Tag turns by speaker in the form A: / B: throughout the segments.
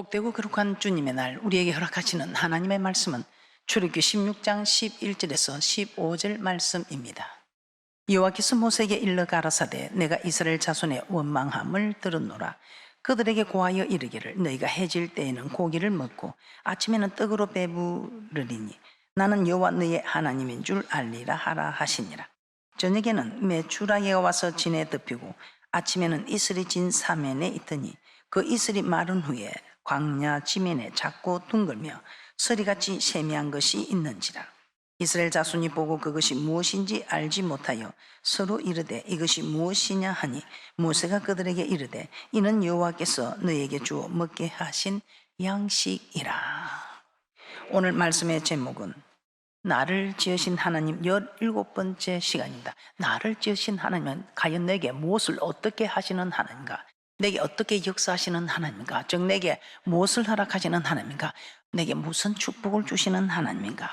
A: 복되고 거룩한 주님의 날 우리에게 허락하시는 하나님의 말씀은 출애굽기 16장 11절에서 15절 말씀입니다. 여호와께서 모세에게 일러 가라사대 내가 이스라엘 자손의 원망함을 들었노라. 그들에게 고하여 이르기를 너희가 해질 때에는 고기를 먹고 아침에는 떡으로 배부르리니 나는 여호와 너희의 하나님인 줄 알리라 하라 하시니라. 저녁에는 메추라기가 와서 진에 덮이고 아침에는 이슬이 진 사면에 있더니 그 이슬이 마른 후에 광야 지면에 작고 둥글며 서리같이 세미한 것이 있는지라. 이스라엘 자손이 보고 그것이 무엇인지 알지 못하여 서로 이르되 이것이 무엇이냐 하니 모세가 그들에게 이르되 이는 여호와께서 너희에게 주어 먹게 하신 양식이라. 오늘 말씀의 제목은 나를 지으신 하나님 17번째 시간입니다. 나를 지으신 하나님은 과연 내게 무엇을 어떻게 하시는 하나님인가? 내게 어떻게 역사하시는 하나님인가? 즉 내게 무엇을 허락하시는 하나님인가? 내게 무슨 축복을 주시는 하나님인가?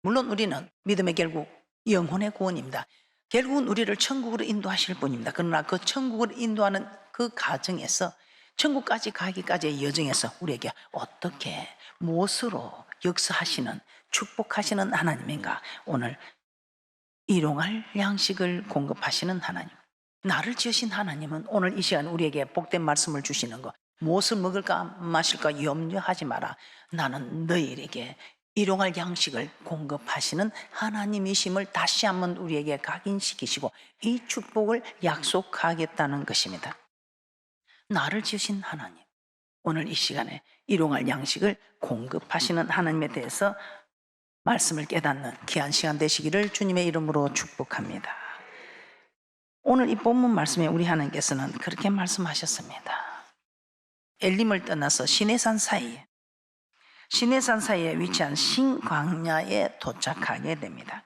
A: 물론 우리는 믿음의 결국 영혼의 구원입니다. 결국은 우리를 천국으로 인도하실 분입니다. 그러나 그 천국을 인도하는 그 과정에서 천국까지 가기까지의 여정에서 우리에게 어떻게 무엇으로 역사하시는 축복하시는 하나님인가? 오늘 일용할 양식을 공급하시는 하나님, 나를 지으신 하나님은 오늘 이 시간 우리에게 복된 말씀을 주시는 거, 무엇을 먹을까 마실까 염려하지 마라. 나는 너희에게 일용할 양식을 공급하시는 하나님이심을 다시 한번 우리에게 각인시키시고 이 축복을 약속하겠다는 것입니다. 나를 지으신 하나님, 오늘 이 시간에 일용할 양식을 공급하시는 하나님에 대해서 말씀을 깨닫는 귀한 시간 되시기를 주님의 이름으로 축복합니다. 오늘 이 본문 말씀에 우리 하나님께서는 그렇게 말씀하셨습니다. 엘림을 떠나서 시내산 사이에 위치한 신광야에 도착하게 됩니다.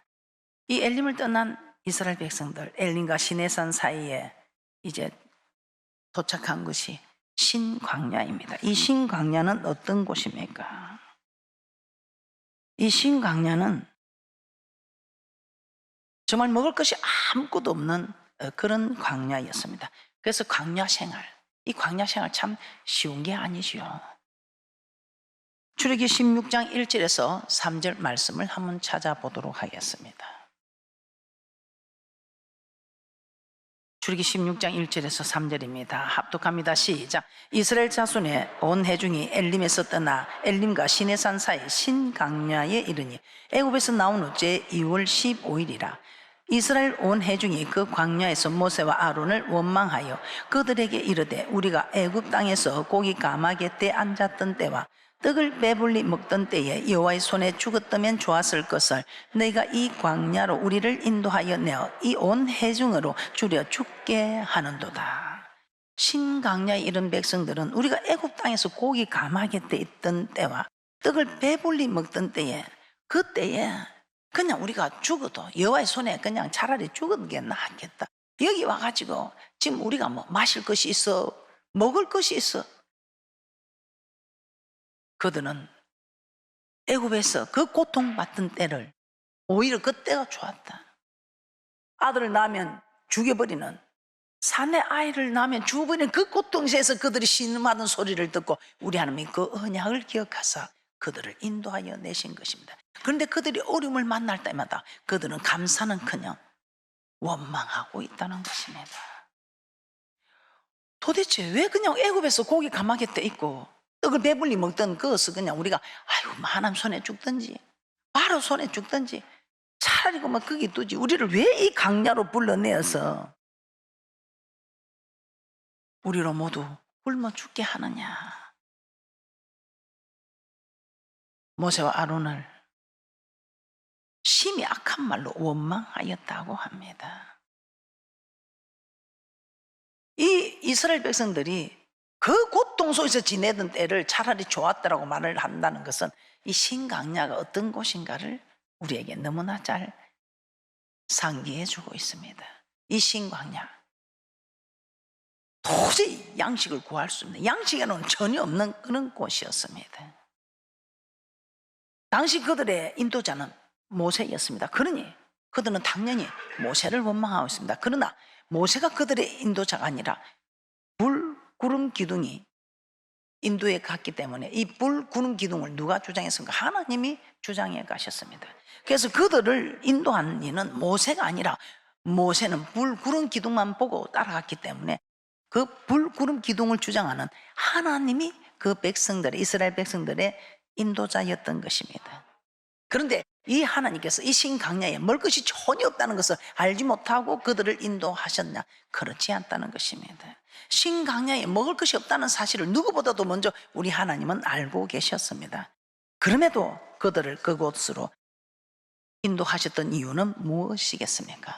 A: 이 엘림을 떠난 이스라엘 백성들, 엘림과 시내산 사이에 이제 도착한 것이 신광야입니다. 이 신광야는 어떤 곳입니까? 이 신광야는 정말 먹을 것이 아무것도 없는 그런 광야였습니다. 그래서 광야 생활, 이 광야 생활 참 쉬운 게 아니죠. 출애굽기 16장 1절에서 3절 말씀을 한번 찾아보도록 하겠습니다. 출애굽기 16장 1절에서 3절입니다. 합독합니다. 시작. 이스라엘 자손의 온 회중이 엘림에서 떠나 엘림과 시내산 사이 신광야에 이르니 애굽에서 나온 후 제2월 15일이라. 이스라엘 온 회중이 그 광야에서 모세와 아론을 원망하여 그들에게 이르되 우리가 애굽 땅에서 고기 가마개 때 앉았던 때와 떡을 배불리 먹던 때에 여호와의 손에 죽었다면 좋았을 것을 너희가 이 광야로 우리를 인도하여 내어 이 온 회중으로 줄여 죽게 하는도다. 신광야에 이른 백성들은 우리가 애굽 땅에서 고기 가마개 때 있던 때와 떡을 배불리 먹던 때에 그때에 그냥 우리가 죽어도 여호와의 손에 그냥 차라리 죽은 게 낫겠다. 여기 와가지고 지금 우리가 뭐 마실 것이 있어, 먹을 것이 있어. 그들은 애굽에서 그 고통받던 때를 오히려 그 때가 좋았다. 아들을 낳으면 죽여버리는, 사내 아이를 낳으면 죽어버리는 그 고통에서 그들이 신음하던 소리를 듣고 우리 하나님이 그 언약을 기억하사 그들을 인도하여 내신 것입니다. 그런데 그들이 어려움을 만날 때마다 그들은 감사는커녕 원망하고 있다는 것입니다. 도대체 왜 그냥 애굽에서 고기 가마개 때 있고 떡을 배불리 먹던 그것을 그냥 우리가 아이고 하나님 손에 죽든지 바로 손에 죽든지 차라리 그만 거기 두지 우리를 왜 이 광야로 불러내어서 우리로 모두 굶어 죽게 하느냐. 모세와 아론을 심히 악한 말로 원망하였다고 합니다. 이 이스라엘 백성들이 그 고통 속에서 지내던 때를 차라리 좋았다라고 말을 한다는 것은 이 신광야가 어떤 곳인가를 우리에게 너무나 잘 상기해 주고 있습니다. 이 신광야 도저히 양식을 구할 수 없는, 양식에는 전혀 없는 그런 곳이었습니다. 당시 그들의 인도자는 모세였습니다. 그러니 그들은 당연히 모세를 원망하고 있습니다. 그러나 모세가 그들의 인도자가 아니라 불, 구름 기둥이 인도에 갔기 때문에 이 불 구름 기둥을 누가 주장했습니까? 하나님이 주장해 가셨습니다. 그래서 그들을 인도한 이는 모세가 아니라, 모세는 불 구름 기둥만 보고 따라갔기 때문에 그 불 구름 기둥을 주장하는 하나님이 그 백성들의, 이스라엘 백성들의 인도자였던 것입니다. 그런데 이 하나님께서 이 신강야에 먹을 것이 전혀 없다는 것을 알지 못하고 그들을 인도하셨냐? 그렇지 않다는 것입니다. 신강야에 먹을 것이 없다는 사실을 누구보다도 먼저 우리 하나님은 알고 계셨습니다. 그럼에도 그들을 그곳으로 인도하셨던 이유는 무엇이겠습니까?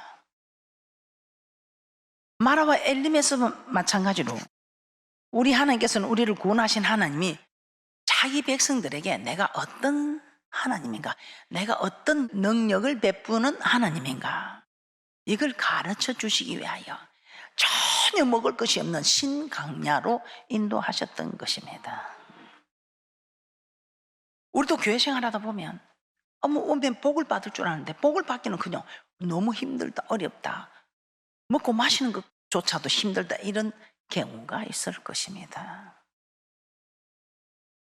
A: 마라와 엘림에서는 마찬가지로 우리 하나님께서는, 우리를 구원하신 하나님이 자기 백성들에게 내가 어떤 하나님인가, 내가 어떤 능력을 베푸는 하나님인가, 이걸 가르쳐 주시기 위하여 전혀 먹을 것이 없는 신강야로 인도하셨던 것입니다. 우리도 교회 생활하다 보면 오면 복을 받을 줄 아는데 복을 받기는 그냥 너무 힘들다, 어렵다, 먹고 마시는 것조차도 힘들다, 이런 경우가 있을 것입니다.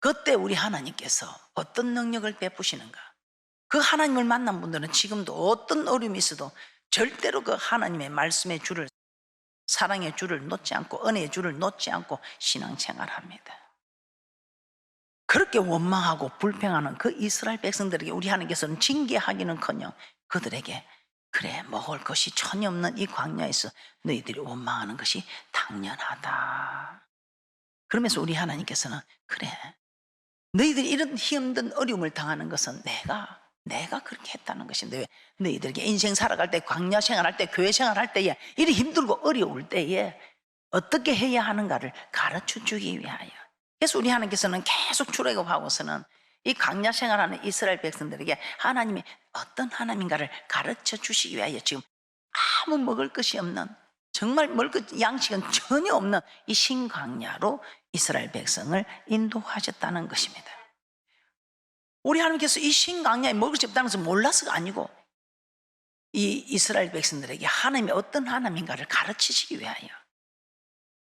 A: 그때 우리 하나님께서 어떤 능력을 베푸시는가? 그 하나님을 만난 분들은 지금도 어떤 어려움이 있어도 절대로 그 하나님의 말씀의 줄을, 사랑의 줄을 놓지 않고, 은혜의 줄을 놓지 않고 신앙생활합니다. 그렇게 원망하고 불평하는 그 이스라엘 백성들에게 우리 하나님께서는 징계하기는커녕 그들에게, 그래, 먹을 것이 전혀 없는 이 광야에서 너희들이 원망하는 것이 당연하다. 그러면서 우리 하나님께서는, 그래, 너희들이 이런 힘든 어려움을 당하는 것은 내가 그렇게 했다는 것인데, 왜 너희들에게 인생 살아갈 때, 광야 생활할 때, 교회 생활할 때에 이리 힘들고 어려울 때에 어떻게 해야 하는가를 가르쳐 주기 위하여. 그래서 우리 하나님께서는 계속 출애굽하고서는 이 광야 생활하는 이스라엘 백성들에게 하나님이 어떤 하나님인가를 가르쳐 주시기 위하여 지금 아무 먹을 것이 없는, 정말 먹을 것, 양식은 전혀 없는 이 신광야로 이스라엘 백성을 인도하셨다는 것입니다. 우리 하나님께서 이 신광야에 먹을 것이 없다는 것을 몰라서가 아니고, 이 이스라엘 백성들에게 하나님이 어떤 하나님인가를 가르치시기 위하여.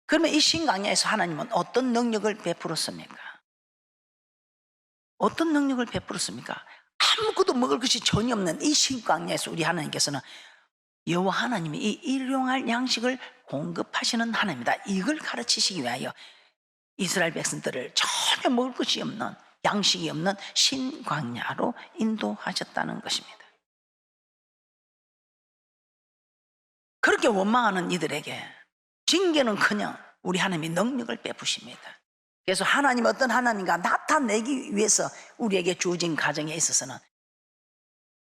A: 그러면 이 신광야에서 하나님은 어떤 능력을 베풀었습니까? 어떤 능력을 베풀었습니까? 아무것도 먹을 것이 전혀 없는 이 신광야에서 우리 하나님께서는 여호와 하나님이 이 일용할 양식을 공급하시는 하나님이다, 이걸 가르치시기 위하여 이스라엘 백성들을 전혀 먹을 것이 없는, 양식이 없는 신광야로 인도하셨다는 것입니다. 그렇게 원망하는 이들에게 징계는커녕 우리 하나님이 능력을 베푸십니다. 그래서 하나님 어떤 하나님인가 나타내기 위해서 우리에게 주어진 가정에 있어서는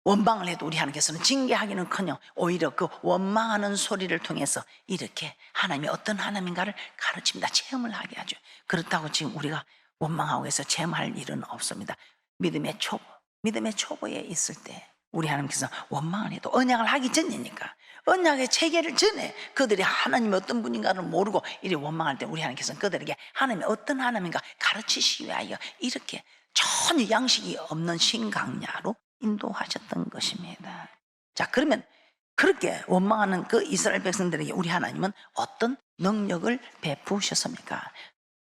A: 원망을 해도 우리 하나님께서는 징계하기는커녕 오히려 그 원망하는 소리를 통해서 이렇게 하나님이 어떤 하나님인가를 가르칩니다. 체험을 하게 하죠. 그렇다고 지금 우리가 원망하고 해서 체험할 일은 없습니다. 믿음의 초보에 있을 때 우리 하나님께서 원망을 해도, 언약을 하기 전이니까, 언약의 체계를 전에 그들이 하나님이 어떤 분인가를 모르고 이리 원망할 때 우리 하나님께서는 그들에게 하나님이 어떤 하나님인가 가르치시기 위하여 이렇게 전혀 양식이 없는 신강야로 인도하셨던 것입니다. 자, 그러면 그렇게 원망하는 그 이스라엘 백성들에게 우리 하나님은 어떤 능력을 베푸셨습니까?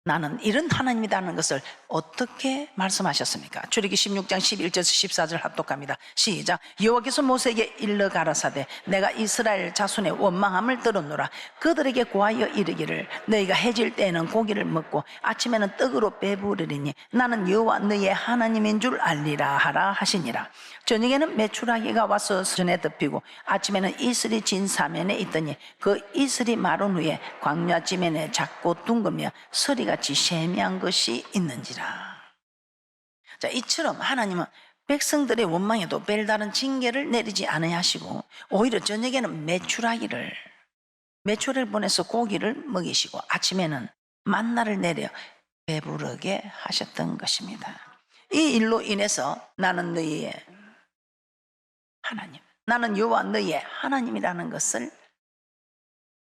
A: 나는 이런 하나님이라는 것을 어떻게 말씀하셨습니까? 출애굽기 16장 11절에서 14절 합독합니다. 시작. 여호와께서 모세에게 일러 가라사대 내가 이스라엘 자손의 원망함을 들었노라. 그들에게 고하여 이르기를 너희가 해질 때에는 고기를 먹고 아침에는 떡으로 배부르리니 나는 여호와 너희의 하나님인 줄 알리라 하라 하시니라. 저녁에는 메추라기가 와서 전에 덮이고 아침에는 이슬이 진 사면에 있더니 그 이슬이 마른 후에 광야 지면에 작고 둥그며 서리같이 세미한 것이 있는지라. 자, 이처럼 하나님은 백성들의 원망에도 별다른 징계를 내리지 않으시고 오히려 저녁에는 메추라기를 보내서 고기를 먹이시고 아침에는 만나를 내려 배부르게 하셨던 것입니다. 이 일로 인해서 나는 너희의 하나님, 나는 여호와 너희의 하나님이라는 것을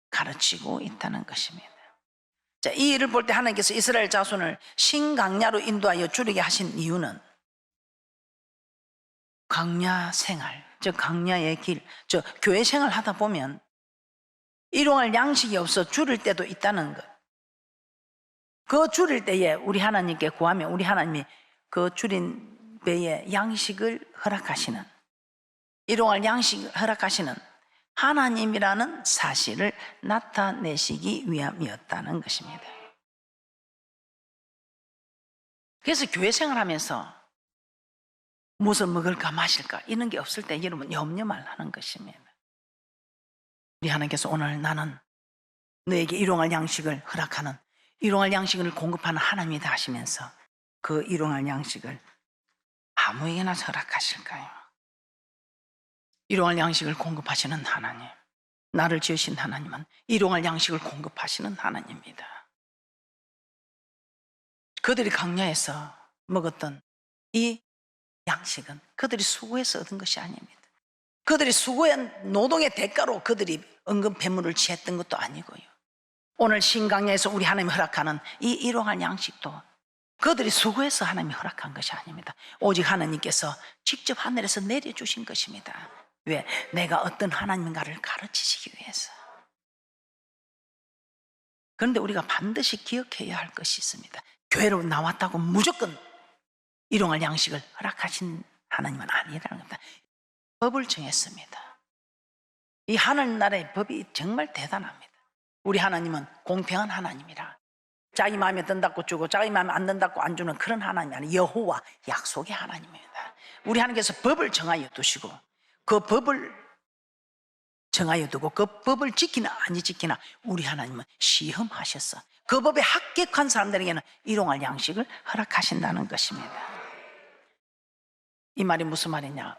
A: 가르치고 있다는 것입니다. 자, 이 일을 볼 때 하나님께서 이스라엘 자손을 신강야로 인도하여 주르게 하신 이유는 강야 생활, 즉 강야의 길, 즉 교회 생활 하다 보면 일용할 양식이 없어 줄을 때도 있다는 것, 그 줄일 때에 우리 하나님께 구하면 우리 하나님이 그 줄인 배에 양식을 허락하시는, 일용할 양식을 허락하시는 하나님이라는 사실을 나타내시기 위함이었다는 것입니다. 그래서 교회 생활하면서 무엇을 먹을까 마실까 이런 게 없을 때 여러분 염려 말라는 것입니다. 우리 하나님께서 오늘 나는 너에게 일용할 양식을 허락하는, 일용할 양식을 공급하는 하나님이다 하시면서 그 일용할 양식을 아무에게나 허락하실까요? 일용할 양식을 공급하시는 하나님, 나를 지으신 하나님은 일용할 양식을 공급하시는 하나님입니다. 그들이 광야에서 먹었던 이 양식은 그들이 수고해서 얻은 것이 아닙니다. 그들이 수고한 노동의 대가로 그들이 은근 배물을 취했던 것도 아니고요. 오늘 신강야에서 우리 하나님이 허락하는 이 일용할 양식도 그들이 수고해서 하나님이 허락한 것이 아닙니다. 오직 하나님께서 직접 하늘에서 내려주신 것입니다. 왜? 내가 어떤 하나님인가를 가르치시기 위해서. 그런데 우리가 반드시 기억해야 할 것이 있습니다. 교회로 나왔다고 무조건 일용할 양식을 허락하신 하나님은 아니라는 겁니다. 법을 정했습니다. 이 하늘나라의 법이 정말 대단합니다. 우리 하나님은 공평한 하나님이라, 자기 마음에 든다고 주고 자기 마음에 안 든다고 안 주는 그런 하나님이 아니라 여호와, 약속의 하나님입니다. 우리 하나님께서 법을 정하여 두시고 그 법을 정하여 두고 그 법을 지키나 아니 지키나 우리 하나님은 시험하셔서 그 법에 합격한 사람들에게는 일용할 양식을 허락하신다는 것입니다. 이 말이 무슨 말이냐?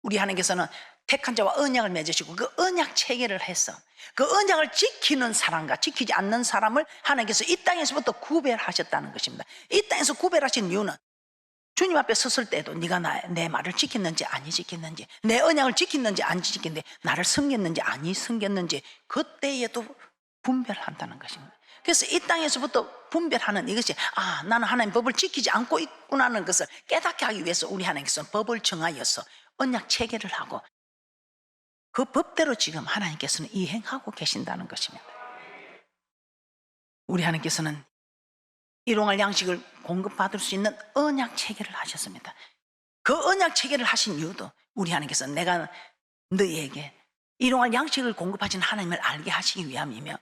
A: 우리 하나님께서는 택한 자와 언약을 맺으시고 그 언약 체계를 해서 그 언약을 지키는 사람과 지키지 않는 사람을 하나님께서 이 땅에서부터 구별하셨다는 것입니다. 이 땅에서 구별하신 이유는 주님 앞에 섰을 때도 네가 내 말을 지켰는지 아니 지켰는지, 내 언약을 지켰는지 안 지켰는지, 나를 섬겼는지 아니 섬겼는지 그때에도 분별한다는 것입니다. 그래서 이 땅에서부터 분별하는 이것이 나는 하나님 법을 지키지 않고 있구나는 것을 깨닫게 하기 위해서 우리 하나님께서는 법을 정하여서 언약 체계를 하고 그 법대로 지금 하나님께서는 이행하고 계신다는 것입니다. 우리 하나님께서는 일용할 양식을 공급받을 수 있는 언약 체계를 하셨습니다. 그 언약 체계를 하신 이유도 우리 하나님께서 내가 너희에게 일용할 양식을 공급하신 하나님을 알게 하시기 위함이며,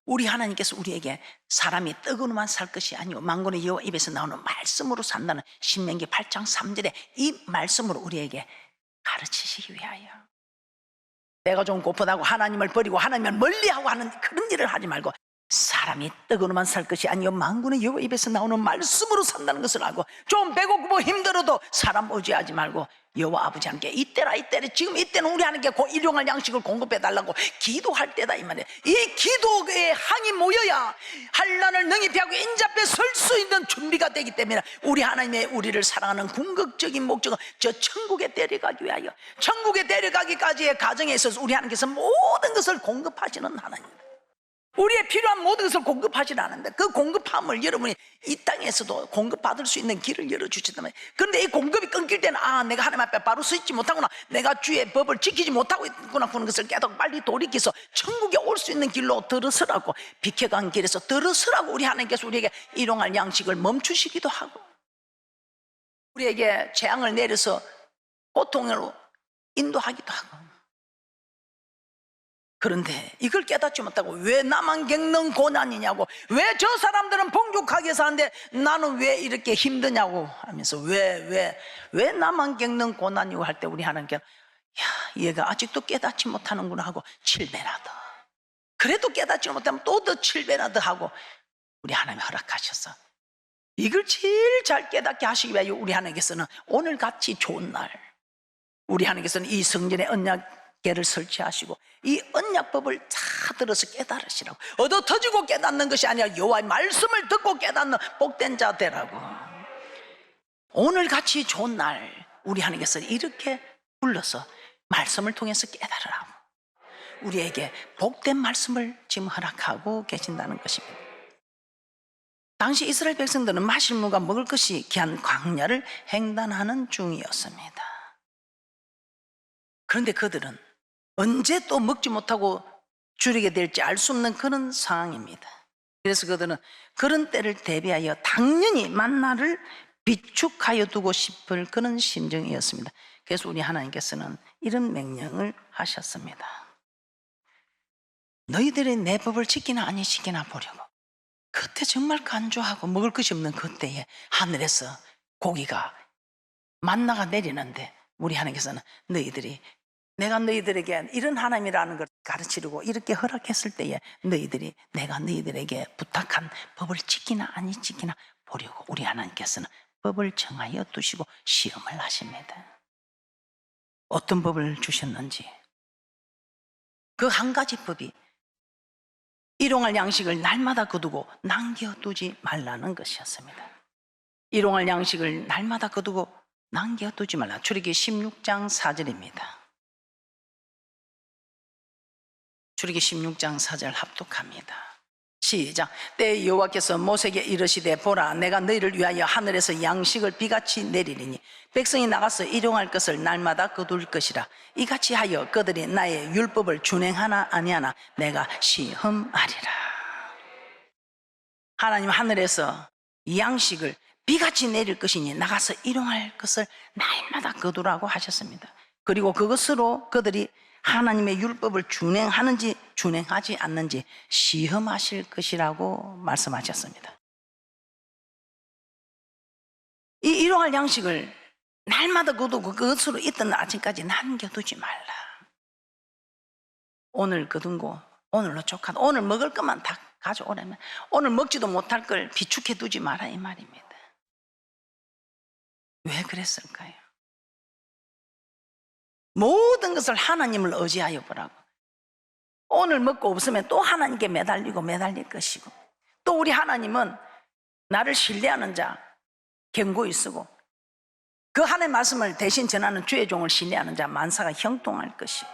A: 우리 하나님께서 우리에게 사람이 떡으로만 살 것이 아니고 만군의 여호와 입에서 나오는 말씀으로 산다는 신명기 8장 3절에 이 말씀으로 우리에게 가르치시기 위하여, 배가 좀 고프다고 하나님을 버리고 하나님을 멀리하고 하는 그런 일을 하지 말고 사람이 떡으로만 살 것이 아니요 만군의 여호와 입에서 나오는 말씀으로 산다는 것을 알고, 좀 배고프고 힘들어도 사람 의지하지 말고 여호와 아버지 함께 이때라 지금 이때는 우리 하나님께 일용할 양식을 공급해 달라고 기도할 때다 이 말이에요. 이 기도의 항이 모여야 환난을 능히 피하고 인자앞에 설 수 있는 준비가 되기 때문에 우리 하나님의 우리를 사랑하는 궁극적인 목적은 저 천국에 데려가기 위하여, 천국에 데려가기까지의 과정에 있어서 우리 하나님께서 모든 것을 공급하시는 하나님입니다. 우리의 필요한 모든 것을 공급하지 않는데 그 공급함을 여러분이 이 땅에서도 공급받을 수 있는 길을 열어주시다면, 그런데 이 공급이 끊길 때는 내가 하나님 앞에 바로 서 있지 못하구나, 내가 주의 법을 지키지 못하고 있구나 하는 것을 깨닫고 빨리 돌이켜서 천국에 올 수 있는 길로 들어서라고, 비켜간 길에서 들어서라고 우리 하나님께서 우리에게 일용할 양식을 멈추시기도 하고 우리에게 재앙을 내려서 고통으로 인도하기도 하고. 그런데 이걸 깨닫지 못하고 왜 나만 겪는 고난이냐고, 왜 저 사람들은 풍족하게 사는데 나는 왜 이렇게 힘드냐고 하면서 왜 나만 겪는 고난이고 할 때 우리 하나님께 얘가 아직도 깨닫지 못하는구나 하고 7배나 더, 그래도 깨닫지 못하면 또 더 7배나 더 하고 우리 하나님이 허락하셔서 이걸 제일 잘 깨닫게 하시기 위해 우리 하나님께서는 오늘같이 좋은 날, 우리 하나님께서는 이 성전의 언약궤를 설치하시고 이 언약법을 다 들어서 깨달으시라고, 얻어 터지고 깨닫는 것이 아니라 여호와의 말씀을 듣고 깨닫는 복된 자 되라고. 오늘같이 좋은 날 우리 하나님께서 이렇게 불러서 말씀을 통해서 깨달으라고 우리에게 복된 말씀을 지금 허락하고 계신다는 것입니다. 당시 이스라엘 백성들은 마실 물과 먹을 것이 귀한 광야를 횡단하는 중이었습니다. 그런데 그들은 언제 또 먹지 못하고 줄이게 될지 알 수 없는 그런 상황입니다. 그래서 그들은 그런 때를 대비하여 당연히 만나를 비축하여 두고 싶을 그런 심정이었습니다. 그래서 우리 하나님께서는 이런 명령을 하셨습니다. 너희들이 내 법을 지키나 아니 지키나 보려고. 그때 정말 간조하고 먹을 것이 없는 그때에 하늘에서 고기가 만나가 내리는데 우리 하나님께서는 너희들이 내가 너희들에게 이런 하나님이라는 걸 가르치려고 이렇게 허락했을 때에 너희들이 내가 너희들에게 부탁한 법을 지키나 아니 지키나 보려고 우리 하나님께서는 법을 정하여 두시고 시험을 하십니다. 어떤 법을 주셨는지 그 한 가지 법이 일용할 양식을 날마다 거두고 남겨두지 말라는 것이었습니다. 일용할 양식을 날마다 거두고 남겨두지 말라. 출애굽기 16장 4절입니다. 출애굽기 16장 4절 합독합니다. 시작. 때에 여호와께서 모세에게 이르시되 보라 내가 너희를 위하여 하늘에서 양식을 비같이 내리리니 백성이 나가서 일용할 것을 날마다 거둘 것이라. 이같이 하여 그들이 나의 율법을 준행하나 아니하나 내가 시험하리라. 하나님 하늘에서 양식을 비같이 내릴 것이니 나가서 일용할 것을 날마다 거두라고 하셨습니다. 그리고 그것으로 그들이 하나님의 율법을 준행하는지 준행하지 않는지 시험하실 것이라고 말씀하셨습니다. 이 일용할 양식을 날마다 거두고 그것으로 있던 아침까지 남겨두지 말라. 오늘 거둔 거 오늘로 족하다. 오늘 먹을 것만 다 가져오려면 오늘 먹지도 못할 걸 비축해 두지 마라 이 말입니다. 왜 그랬을까요? 모든 것을 하나님을 의지하여 보라고. 오늘 먹고 없으면 또 하나님께 매달릴 것이고 또 우리 하나님은 나를 신뢰하는 자 견고히 쓰고 그 하나님의 말씀을 대신 전하는 주의 종을 신뢰하는 자 만사가 형통할 것이고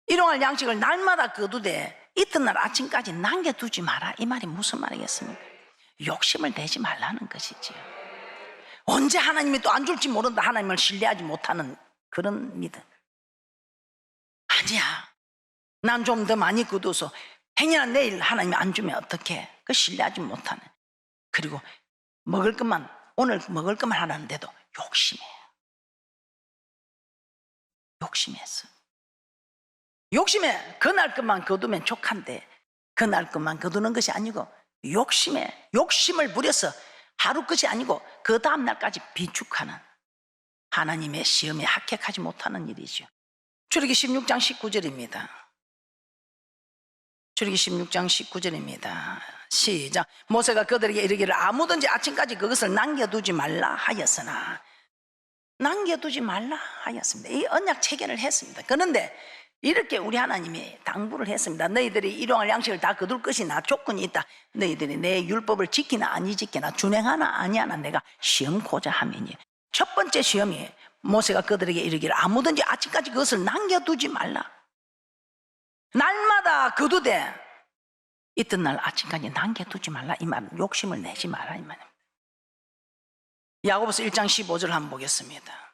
A: 일용할 양식을 날마다 거두되 이튿날 아침까지 남겨두지 마라. 이 말이 무슨 말이겠습니까? 욕심을 내지 말라는 것이지요. 언제 하나님이 또 안 줄지 모른다. 하나님을 신뢰하지 못하는 그런 믿음. 아니야. 난 좀 더 많이 거둬서 행여나 내일 하나님이 안 주면 어떡해. 그 신뢰하지 못하는. 그리고 먹을 것만 오늘 먹을 것만 하라는데도 욕심해. 욕심했어. 욕심에 그날 것만 거두면 족한데 그날 것만 거두는 것이 아니고 욕심에 욕심을 부려서 하루 끝이 아니고 그 다음 날까지 비축하는 하나님의 시험에 합격하지 못하는 일이죠. 출애굽기 16장 19절입니다. 출애굽기 16장 19절입니다. 시작. 모세가 그들에게 이르기를 아무든지 아침까지 그것을 남겨두지 말라 하였으나 남겨두지 말라 하였습니다. 이 언약 체결을 했습니다. 그런데 이렇게 우리 하나님이 당부를 했습니다. 너희들이 일용할 양식을 다 거둘 것이나 조건이 있다. 너희들이 내 율법을 지키나 아니 지키나 준행하나 아니하나 내가 시험코자 함이니. 첫 번째 시험이 모세가 그들에게 이르기를 아무든지 아침까지 그것을 남겨두지 말라. 날마다 거두되 이튿날 아침까지 남겨두지 말라. 이 말은 욕심을 내지 마라 이 말입니다. 야고보서 1장 15절 한번 보겠습니다.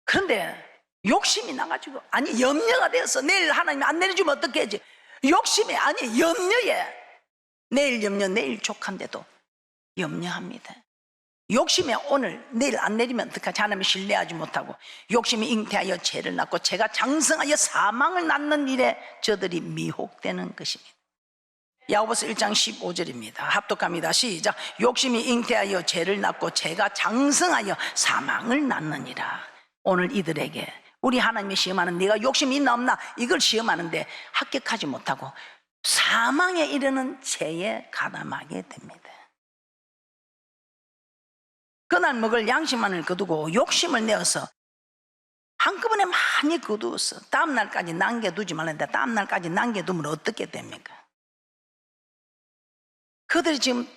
A: 그런데 욕심이 나가지고 아니 염려가 되어서 내일 하나님이 안 내려주면 어떻게 하지? 욕심에 아니 염려에 내일 염려 내일 족한데도 염려합니다. 욕심에 오늘 내일 안 내리면 어떡하지? 하나님을 신뢰하지 못하고 욕심이 잉태하여 죄를 낳고 죄가 장성하여 사망을 낳는 일에 저들이 미혹되는 것입니다. 야고보서 1장 15절입니다. 합독합니다. 시작. 욕심이 잉태하여 죄를 낳고 죄가 장성하여 사망을 낳느니라. 오늘 이들에게 우리 하나님이 시험하는 네가 욕심이 있나 없나 이걸 시험하는데 합격하지 못하고 사망에 이르는 죄에 가담하게 됩니다. 그날 먹을 양식만을 거두고 욕심을 내어서 한꺼번에 많이 거두어서 다음 날까지 남겨두지 말는데 다음 날까지 남겨두면 어떻게 됩니까? 그들이 지금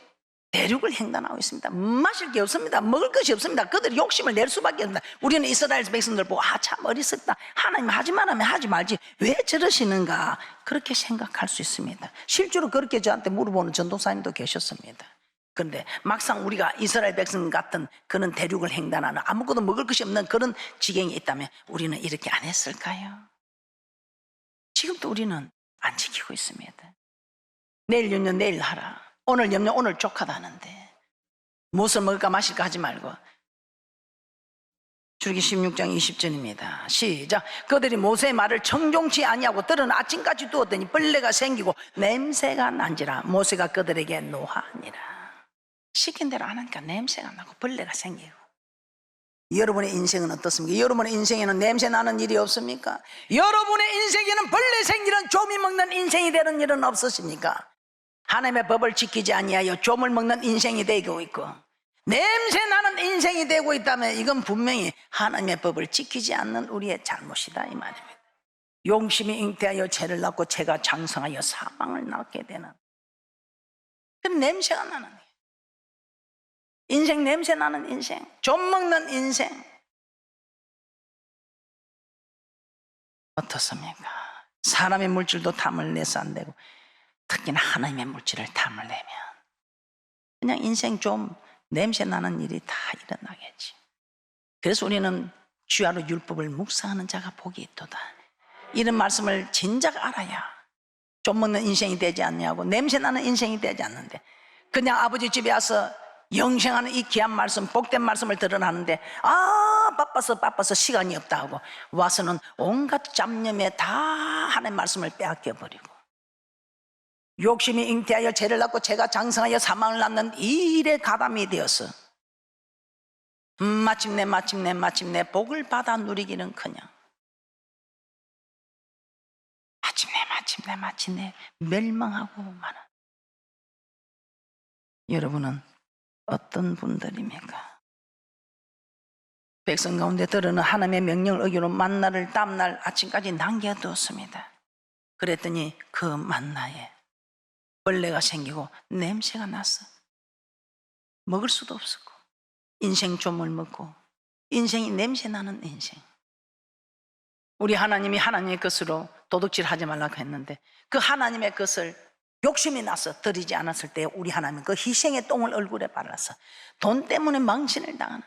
A: 대륙을 횡단하고 있습니다. 마실 게 없습니다. 먹을 것이 없습니다. 그들이 욕심을 낼 수밖에 없습니다. 우리는 이스라엘 백성들 보고 참 어리석다. 하나님 하지 말라면 하지 말지 왜 저러시는가 그렇게 생각할 수 있습니다. 실제로 그렇게 저한테 물어보는 전도사님도 계셨습니다. 그런데 막상 우리가 이스라엘 백성 같은 그런 대륙을 횡단하는 아무것도 먹을 것이 없는 그런 지경이 있다면 우리는 이렇게 안 했을까요? 지금도 우리는 안 지키고 있습니다. 내일 염려 내일 하라, 오늘 염려 오늘 족하다는데 무엇을 먹을까 마실까 하지 말고. 출애굽기 16장 20절입니다 시작. 그들이 모세의 말을 청종치 아니하고 들은 아침까지 두었더니 벌레가 생기고 냄새가 난지라 모세가 그들에게 노하니라. 시킨 대로 안 하니까 냄새가 나고 벌레가 생기고. 여러분의 인생은 어떻습니까? 여러분의 인생에는 냄새 나는 일이 없습니까? 여러분의 인생에는 벌레 생기는 조미 먹는 인생이 되는 일은 없으십니까? 하나님의 법을 지키지 아니하여 조물 먹는 인생이 되고 있고 냄새 나는 인생이 되고 있다면 이건 분명히 하나님의 법을 지키지 않는 우리의 잘못이다 이 말입니다. 용심이 잉태하여 죄를 낳고 죄가 장성하여 사망을 낳게 되는 그런 냄새가 나는 인생, 냄새 나는 인생, 좀 먹는 인생. 어떻습니까? 사람의 물질도 탐을 내서 안 되고 특히나 하나님의 물질을 탐을 내면 그냥 인생 좀 냄새 나는 일이 다 일어나겠지. 그래서 우리는 주야로 율법을 묵상하는 자가 복이 있도다. 이런 말씀을 진작 알아야 좀 먹는 인생이 되지 않냐고, 냄새 나는 인생이 되지 않는데 그냥 아버지 집에 와서 영생하는 이 귀한 말씀, 복된 말씀을 들으라는데 바빠서 시간이 없다 하고 와서는 온갖 잡념에 다 하나님의 말씀을 빼앗겨 버리고 욕심이 잉태하여 죄를 낳고 죄가 장성하여 사망을 낳는 이 일에 가담이 되어서 마침내 복을 받아 누리기는커녕 마침내 멸망하고 마는. 여러분은 어떤 분들입니까? 백성 가운데 들어는 하나님의 명령을 어기로 만나를 다음날 아침까지 남겨두었습니다. 그랬더니 그 만나에 벌레가 생기고 냄새가 났어. 먹을 수도 없었고 인생 좀을 먹고 인생이 냄새 나는 인생. 우리 하나님이 하나님의 것으로 도둑질하지 말라고 했는데 그 하나님의 것을 욕심이 나서 드리지 않았을 때 우리 하나님은 그 희생의 똥을 얼굴에 발라서 돈 때문에 망신을 당하는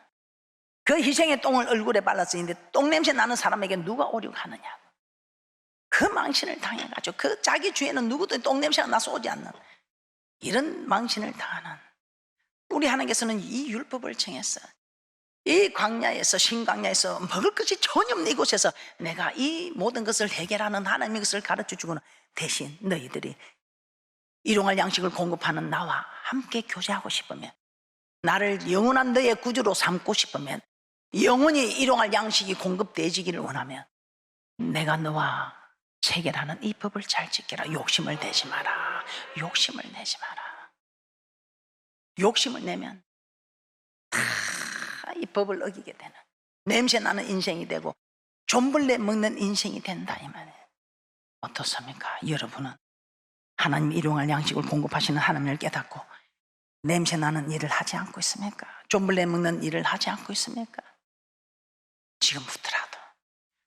A: 그 희생의 똥을 얼굴에 발랐었는데 똥냄새 나는 사람에게 누가 오려고 하느냐고. 그 망신을 당해가지고 그 자기 주위에는 누구도 똥냄새가 나서 오지 않는 이런 망신을 당하는 우리 하나님께서는 이 율법을 정했어요. 이 광야에서 신광야에서 먹을 것이 전혀 없는 이곳에서 내가 이 모든 것을 해결하는 하나님의 것을 가르쳐주고는 대신 너희들이 일용할 양식을 공급하는 나와 함께 교제하고 싶으면 나를 영원한 너의 구주로 삼고 싶으면 영원히 일용할 양식이 공급되지기를 원하면 내가 너와 체결하는 이 법을 잘 지켜라. 욕심을 내지 마라. 욕심을 내지 마라. 욕심을 내면 다 이 법을 어기게 되는 냄새나는 인생이 되고 존벌레 먹는 인생이 된다 이 말이에요. 어떻습니까? 여러분은 하나님 일용할 양식을 공급하시는 하나님을 깨닫고 냄새나는 일을 하지 않고 있습니까? 존벌레 먹는 일을 하지 않고 있습니까?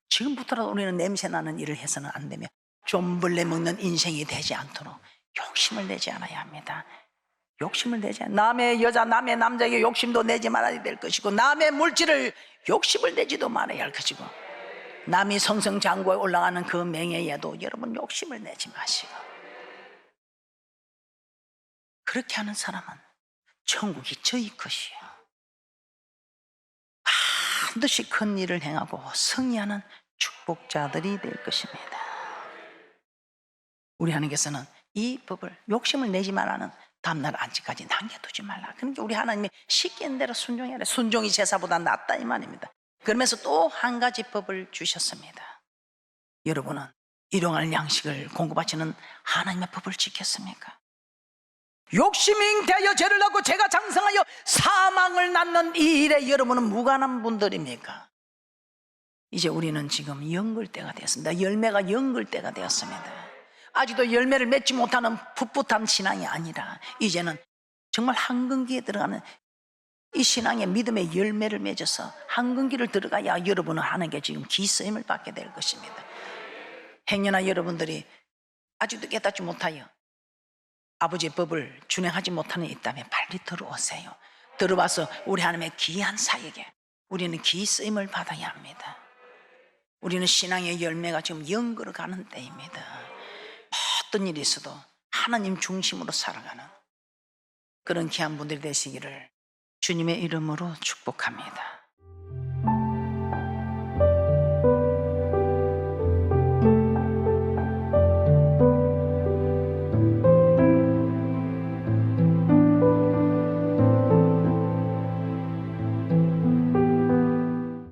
A: 지금부터라도 우리는 냄새나는 일을 해서는 안 되며 존벌레 먹는 인생이 되지 않도록 욕심을 내지 않아야 합니다. 욕심을 내지 않아야, 남의 여자 남의 남자에게 욕심도 내지 말아야 될 것이고 남의 물질을 욕심을 내지도 말아야 할 것이고 남이 성성장구에 올라가는 그 명예에도 여러분 욕심을 내지 마시고 그렇게 하는 사람은 천국이 저희 것이에요. 반드시 큰 일을 행하고 승리하는 축복자들이 될 것입니다. 우리 하나님께서는 이 법을 욕심을 내지 말라는 다음날 안치까지 남겨두지 말라. 그러니까 우리 하나님이 시키는 대로 순종해야 돼. 순종이 제사보다 낫다 이 말입니다. 그러면서 또 한 가지 법을 주셨습니다. 여러분은 일용할 양식을 공급하시는 하나님의 법을 지켰습니까? 욕심이 잉태하여 죄를 낳고 죄가 장성하여 사망을 낳는 이 일에 여러분은 무관한 분들입니까? 이제 우리는 지금 연글 때가 되었습니다. 열매가 연글 때가 되었습니다. 아직도 열매를 맺지 못하는 풋풋한 신앙이 아니라 이제는 정말 한근기에 들어가는 이 신앙의 믿음의 열매를 맺어서 한근기를 들어가야 여러분은 하나님께 지금 기쓰임을 받게 될 것입니다. 행여나 여러분들이 아직도 깨닫지 못하여 아버지의 법을 준행하지 못하는 이 있다면 빨리 들어오세요. 들어와서 우리 하나님의 귀한 사역에 우리는 기쓰임을 받아야 합니다. 우리는 신앙의 열매가 지금 연걸어 가는 때입니다. 어떤 일이 있어도 하나님 중심으로 살아가는 그런 귀한 분들이 되시기를 주님의 이름으로 축복합니다.